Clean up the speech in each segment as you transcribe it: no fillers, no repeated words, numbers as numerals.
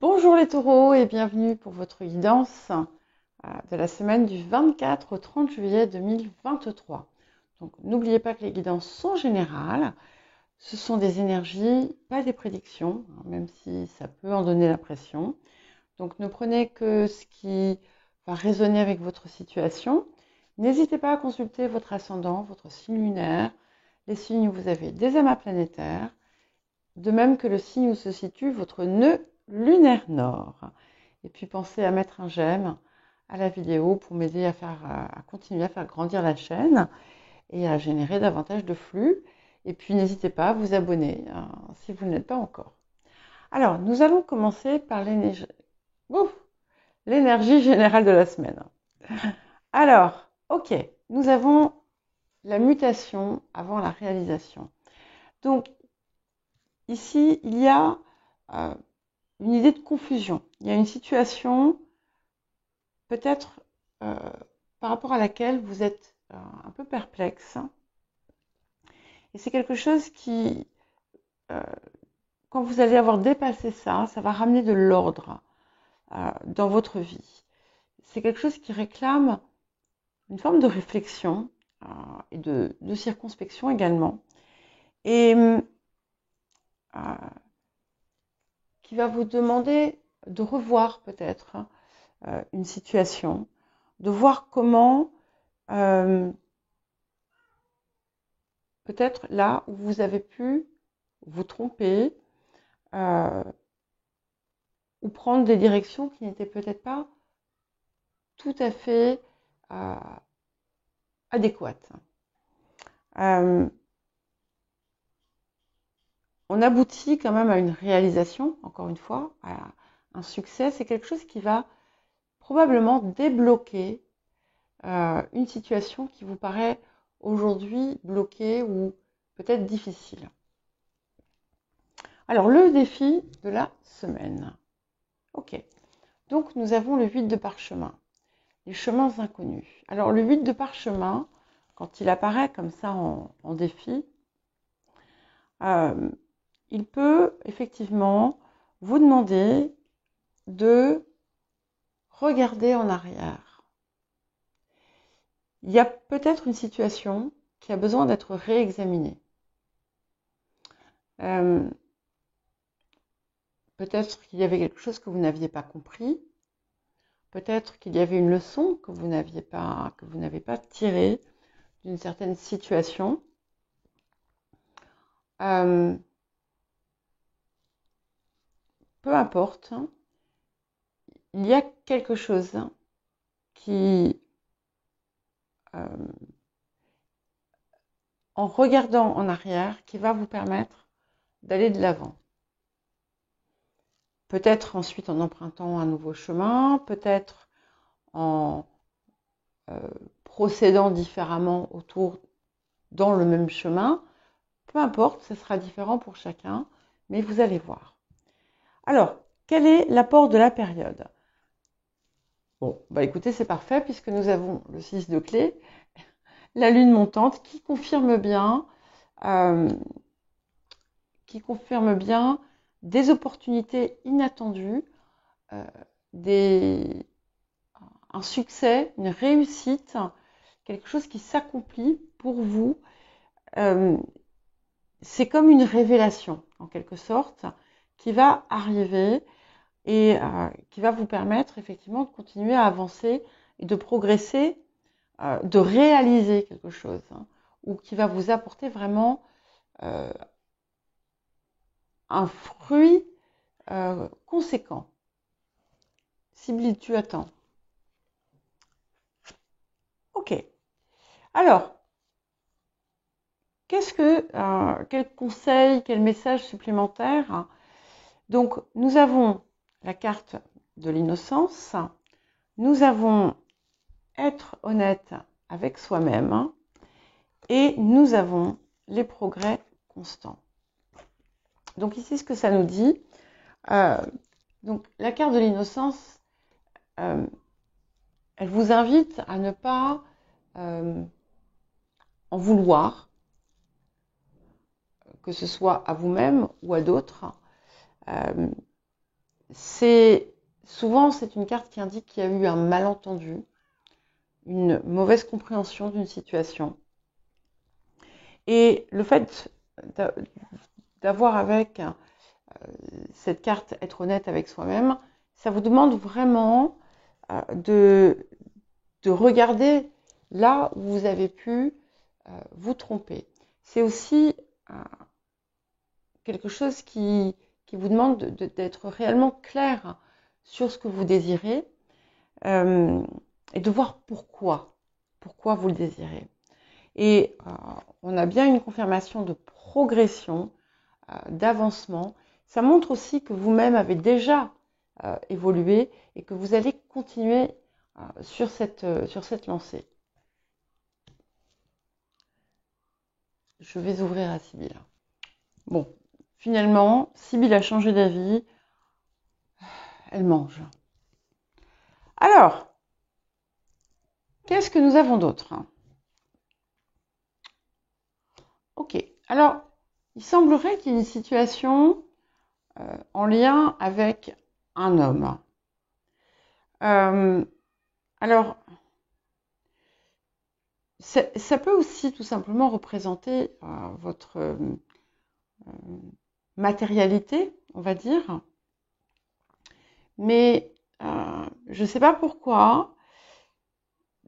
Bonjour les taureaux et bienvenue pour votre guidance de la semaine du 24 au 30 juillet 2023. Donc n'oubliez pas que les guidances sont générales, ce sont des énergies, pas des prédictions, même si ça peut en donner l'impression. Donc ne prenez que ce qui va résonner avec votre situation. N'hésitez pas à consulter votre ascendant, votre signe lunaire, les signes où vous avez des amas planétaires, de même que le signe où se situe votre nœud lunaire nord. Et puis pensez à mettre un j'aime à la vidéo pour m'aider à continuer à faire grandir la chaîne et à générer davantage de flux. Et puis n'hésitez pas à vous abonner si vous ne l'êtes pas encore. Alors, nous allons commencer par l'énergie générale de la semaine. Alors, ok, nous avons la mutation avant la réalisation. Donc, ici, il y a une idée de confusion. Il y a une situation peut-être par rapport à laquelle vous êtes un peu perplexe. Et c'est quelque chose qui, euh, quand vous allez avoir dépassé ça, ça va ramener de l'ordre dans votre vie. C'est quelque chose qui réclame une forme de réflexion et de circonspection également. Et qui va vous demander de revoir peut-être une situation, de voir comment peut-être là où vous avez pu vous tromper ou prendre des directions qui n'étaient peut-être pas tout à fait adéquates. On aboutit quand même à une réalisation, encore une fois, à un succès. C'est quelque chose qui va probablement débloquer une situation qui vous paraît aujourd'hui bloquée ou peut-être difficile. Alors, le défi de la semaine. Ok, donc nous avons le 8 de parchemin, les chemins inconnus. Alors, le 8 de parchemin, quand il apparaît comme ça en défi, il peut effectivement vous demander de regarder en arrière. Il y a peut-être une situation qui a besoin d'être réexaminée. Peut-être qu'il y avait quelque chose que vous n'aviez pas compris. Peut-être qu'il y avait une leçon que vous n'avez pas tirée d'une certaine situation. Peu importe, il y a quelque chose qui, en regardant en arrière, qui va vous permettre d'aller de l'avant. Peut-être ensuite en empruntant un nouveau chemin, peut-être en procédant différemment dans le même chemin. Peu importe, ce sera différent pour chacun, mais vous allez voir. Alors, quel est l'apport de la période? Bon, bah écoutez, c'est parfait puisque nous avons le 6 de clé, la lune montante qui confirme bien des opportunités inattendues, un succès, une réussite, quelque chose qui s'accomplit pour vous. C'est comme une révélation, en quelque sorte, qui va arriver et qui va vous permettre effectivement de continuer à avancer et de progresser, de réaliser quelque chose, ou qui va vous apporter vraiment un fruit conséquent. Sibylle, tu attends. Ok. Alors, quel conseil, quel message supplémentaire? Donc, nous avons la carte de l'innocence, nous avons être honnête avec soi-même et nous avons les progrès constants. Donc ici, ce que ça nous dit, donc la carte de l'innocence, elle vous invite à ne pas en vouloir, que ce soit à vous-même ou à d'autres. souvent, c'est une carte qui indique qu'il y a eu un malentendu, une mauvaise compréhension d'une situation. Et le fait d'avoir avec cette carte être honnête avec soi-même, ça vous demande vraiment de regarder là où vous avez pu vous tromper. C'est aussi quelque chose qui vous demande d'être réellement clair sur ce que vous désirez et de voir pourquoi vous le désirez. Et on a bien une confirmation de progression, d'avancement. Ça montre aussi que vous-même avez déjà évolué et que vous allez continuer sur cette lancée. Je vais ouvrir à Sybille. Bon, finalement, Sybille a changé d'avis. Elle mange. Alors, qu'est-ce que nous avons d'autre? Ok, alors, il semblerait qu'il y ait une situation en lien avec un homme. Alors, ça peut aussi tout simplement représenter votre matérialité, on va dire. Mais je ne sais pas pourquoi.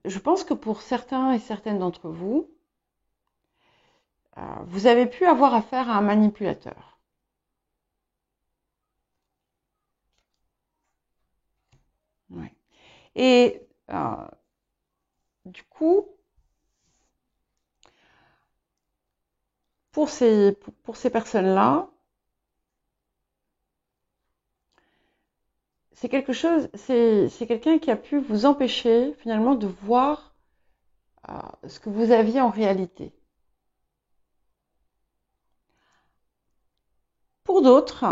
Je pense que pour certains et certaines d'entre vous, vous avez pu avoir affaire à un manipulateur. Ouais. Et du coup, pour ces personnes-là, c'est quelqu'un qui a pu vous empêcher finalement de voir ce que vous aviez en réalité. Pour d'autres,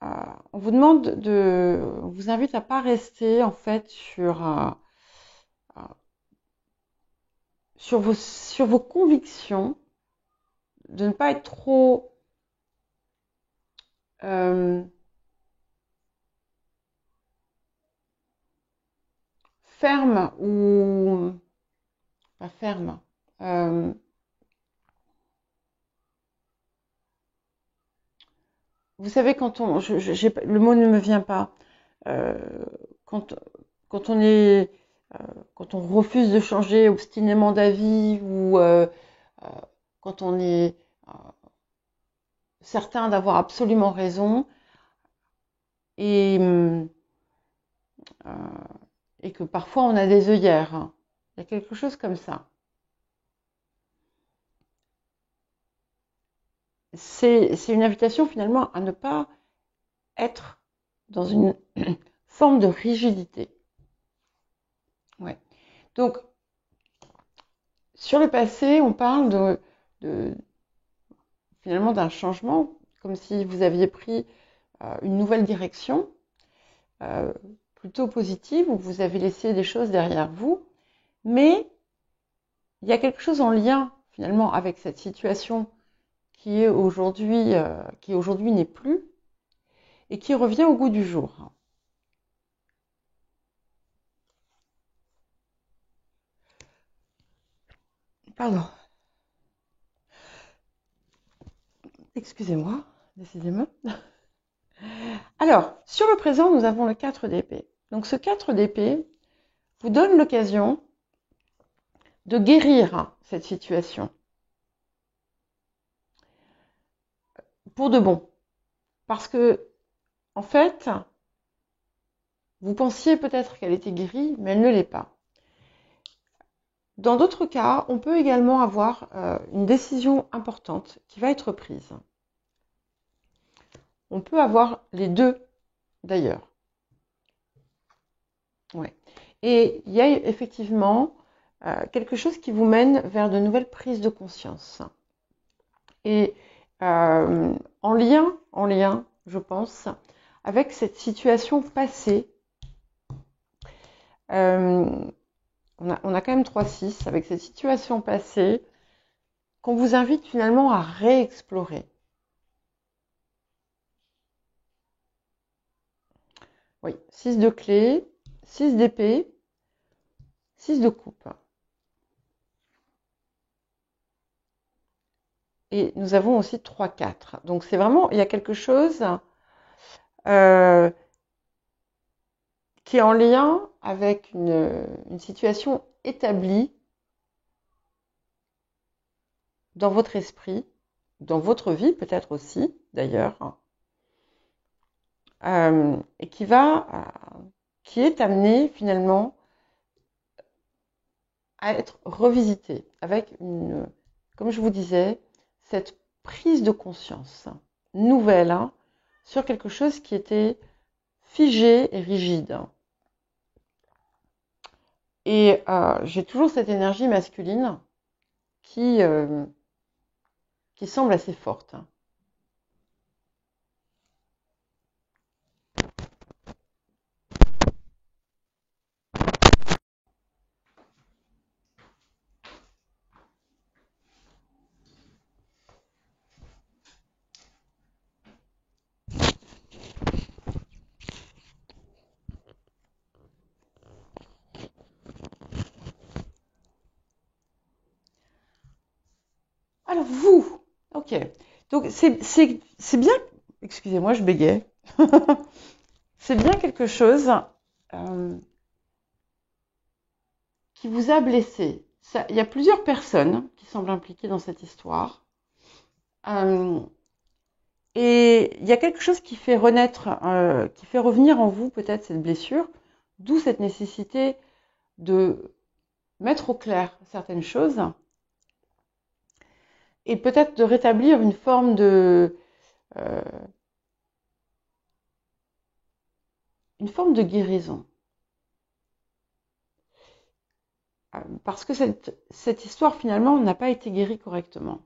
on vous invite à pas rester en fait sur vos convictions, de ne pas être trop ferme ou pas ferme. Vous savez, quand le mot ne me vient pas. Quand on refuse de changer obstinément d'avis ou quand on est certain d'avoir absolument raison et que parfois on a des œillères. Il y a quelque chose comme ça. C'est une invitation finalement à ne pas être dans une forme de rigidité. Ouais. Donc, sur le passé, on parle finalement d'un changement, comme si vous aviez pris une nouvelle direction, plutôt positive, où vous avez laissé des choses derrière vous, mais il y a quelque chose en lien finalement avec cette situation qui aujourd'hui n'est plus et qui revient au goût du jour. Pardon. Excusez-moi, décidément. Alors, sur le présent, nous avons le 4 d'épée. Donc ce 4 d'épée vous donne l'occasion de guérir cette situation. Pour de bon. Parce que, en fait, vous pensiez peut-être qu'elle était guérie, mais elle ne l'est pas. Dans d'autres cas, on peut également avoir une décision importante qui va être prise. On peut avoir les deux, d'ailleurs. Ouais. Et il y a effectivement quelque chose qui vous mène vers de nouvelles prises de conscience. Et en lien, je pense, avec cette situation passée, on a quand même 3-6 avec cette situation passée qu'on vous invite finalement à réexplorer. Oui, 6 de clé, 6 d'épée, 6 de coupe. Et nous avons aussi 3-4. Donc c'est vraiment, il y a quelque chose euh, qui est en lien avec une situation établie dans votre esprit, dans votre vie peut-être aussi d'ailleurs, et qui est amené finalement à être revisité avec comme je vous disais, cette prise de conscience nouvelle sur quelque chose qui était figé et rigide. Et j'ai toujours cette énergie masculine qui semble assez forte. Alors vous, ok. Donc c'est bien, excusez-moi, je bégayais. C'est bien quelque chose qui vous a blessé. Il y a plusieurs personnes qui semblent impliquées dans cette histoire. Et il y a quelque chose qui fait renaître, qui fait revenir en vous peut-être cette blessure, d'où cette nécessité de mettre au clair certaines choses et peut-être de rétablir euh, une forme de guérison. Parce que cette histoire finalement n'a pas été guérie correctement.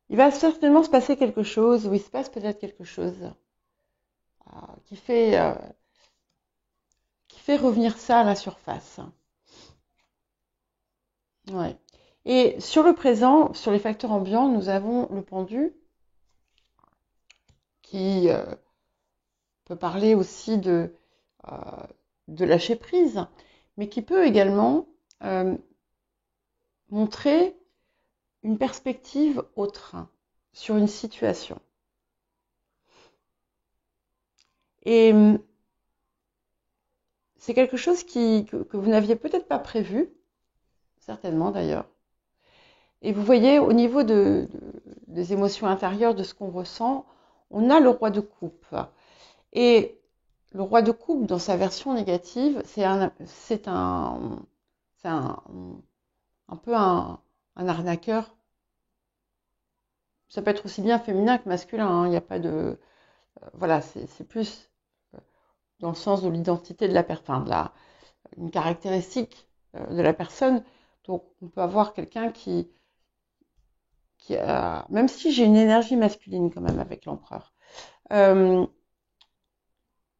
Il va certainement se passer quelque chose, ou il se passe peut-être quelque chose qui fait revenir ça à la surface. Ouais. Et sur le présent, sur les facteurs ambiants, nous avons le pendu qui peut parler aussi de lâcher prise, mais qui peut également montrer une perspective autre sur une situation. Et c'est quelque chose que vous n'aviez peut-être pas prévu, certainement d'ailleurs. Et vous voyez, au niveau des émotions intérieures, de ce qu'on ressent, on a le roi de coupe. Et le roi de coupe, dans sa version négative, c'est un peu un arnaqueur. Ça peut être aussi bien féminin que masculin. Il n'y a pas de... voilà, c'est plus dans le sens de l'identité de la personne, une caractéristique de la personne. Donc, on peut avoir quelqu'un qui a... Même si j'ai une énergie masculine quand même avec l'empereur.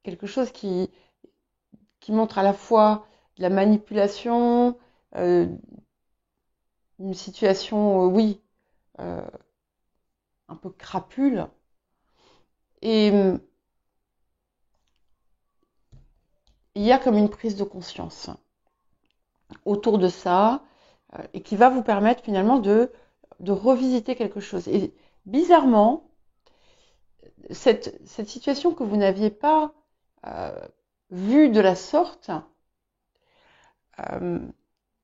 Quelque chose qui montre à la fois de la manipulation, une situation, oui, un peu crapule. Et il y a comme une prise de conscience autour de ça et qui va vous permettre finalement de revisiter quelque chose. Et bizarrement, cette situation que vous n'aviez pas vue de la sorte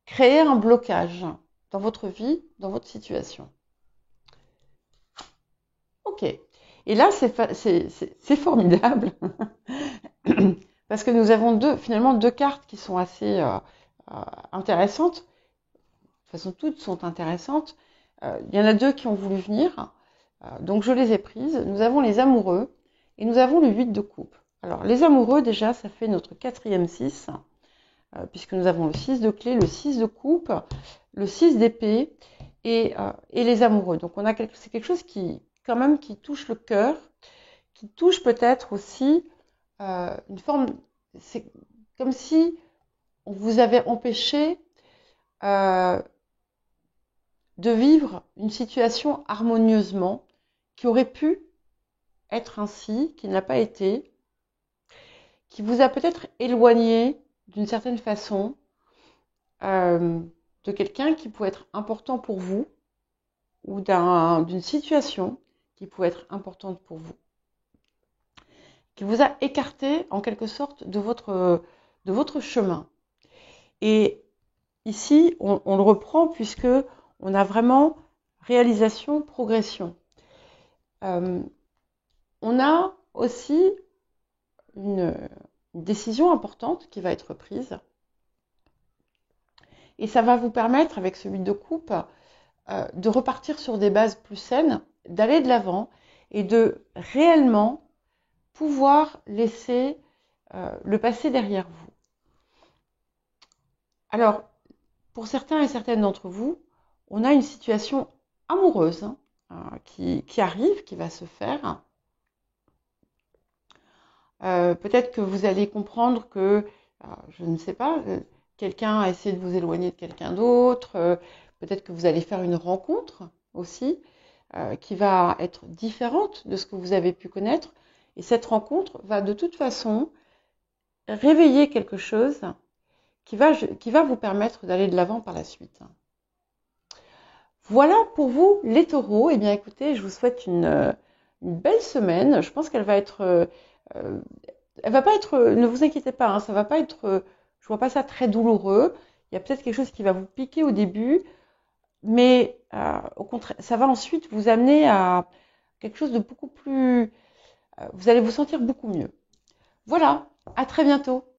créait un blocage dans votre vie, dans votre situation. Ok. Et là, c'est formidable parce que nous avons finalement deux cartes qui sont assez intéressantes. De toute façon, toutes sont intéressantes. Il y en a deux qui ont voulu venir, donc je les ai prises. Nous avons les amoureux et nous avons le 8 de coupe. Alors, les amoureux, déjà, ça fait notre quatrième 6, puisque nous avons le 6 de clé, le 6 de coupe, le 6 d'épée et les amoureux. Donc, c'est quelque chose quand même, qui touche le cœur, qui touche peut-être aussi une forme... C'est comme si on vous avait empêché de vivre une situation harmonieusement qui aurait pu être ainsi, qui n'a pas été, qui vous a peut-être éloigné d'une certaine façon de quelqu'un qui pouvait être important pour vous ou d'une situation qui pouvait être importante pour vous, qui vous a écarté en quelque sorte de votre chemin. Et ici, on le reprend puisque on a vraiment réalisation, progression. On a aussi une décision importante qui va être prise. Et ça va vous permettre, avec ce 8 de coupe, de repartir sur des bases plus saines, d'aller de l'avant et de réellement pouvoir laisser le passé derrière vous. Alors, pour certains et certaines d'entre vous, on a une situation amoureuse qui arrive, qui va se faire. Peut-être que vous allez comprendre que, je ne sais pas, quelqu'un a essayé de vous éloigner de quelqu'un d'autre. Peut-être que vous allez faire une rencontre aussi qui va être différente de ce que vous avez pu connaître. Et cette rencontre va de toute façon réveiller quelque chose qui va vous permettre d'aller de l'avant par la suite. Voilà pour vous les taureaux. Eh bien écoutez, je vous souhaite une belle semaine. Je pense qu'elle va être... elle va pas être... ne vous inquiétez pas, hein, ça va pas être... je vois pas ça très douloureux. Il y a peut-être quelque chose qui va vous piquer au début, mais au contraire, ça va ensuite vous amener à quelque chose de beaucoup plus... vous allez vous sentir beaucoup mieux. Voilà, à très bientôt.